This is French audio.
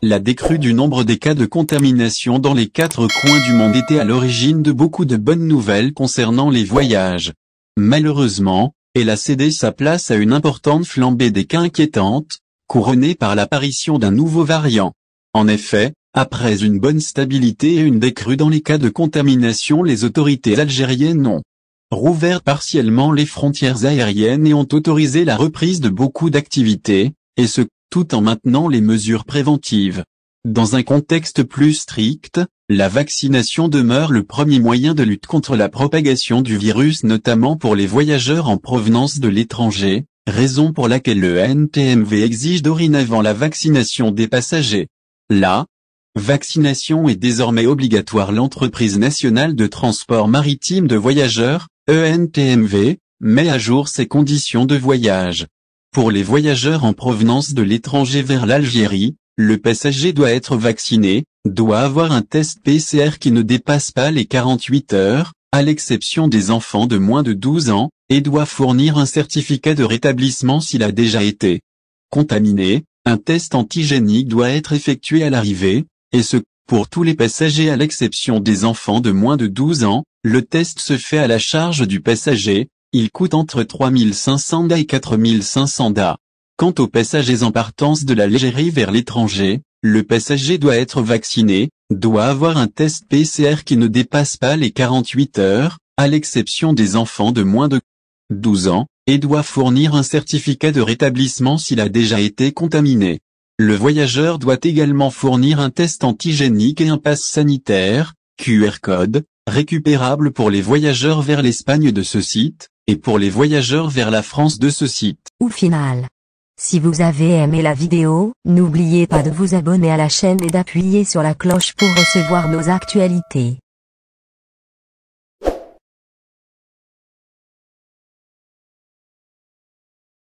La décrue du nombre des cas de contamination dans les 4 coins du monde était à l'origine de beaucoup de bonnes nouvelles concernant les voyages. Malheureusement, elle a cédé sa place à une importante flambée des cas inquiétante, couronnée par l'apparition d'un nouveau variant. En effet, après une bonne stabilité et une décrue dans les cas de contamination, les autorités algériennes ont rouvert partiellement les frontières aériennes et ont autorisé la reprise de beaucoup d'activités, et ce, tout en maintenant les mesures préventives. Dans un contexte plus strict, la vaccination demeure le premier moyen de lutte contre la propagation du virus, notamment pour les voyageurs en provenance de l'étranger, raison pour laquelle le NTMV exige dorénavant la vaccination des passagers. La vaccination est désormais obligatoire. L'entreprise nationale de transport maritime de voyageurs, ENTMV, met à jour ses conditions de voyage. Pour les voyageurs en provenance de l'étranger vers l'Algérie, le passager doit être vacciné, doit avoir un test PCR qui ne dépasse pas les 48 heures, à l'exception des enfants de moins de 12 ans, et doit fournir un certificat de rétablissement s'il a déjà été contaminé. Un test antigénique doit être effectué à l'arrivée, et ce, pour tous les passagers à l'exception des enfants de moins de 12 ans, le test se fait à la charge du passager, il coûte entre 3500 DA et 4500 DA. Quant aux passagers en partance de l'Algérie vers l'étranger, le passager doit être vacciné, doit avoir un test PCR qui ne dépasse pas les 48 heures, à l'exception des enfants de moins de 12 ans, et doit fournir un certificat de rétablissement s'il a déjà été contaminé. Le voyageur doit également fournir un test antigénique et un pass sanitaire, QR code, récupérable pour les voyageurs vers l'Espagne de ce site, et pour les voyageurs vers la France de ce site. Au final, si vous avez aimé la vidéo, n'oubliez pas de vous abonner à la chaîne et d'appuyer sur la cloche pour recevoir nos actualités.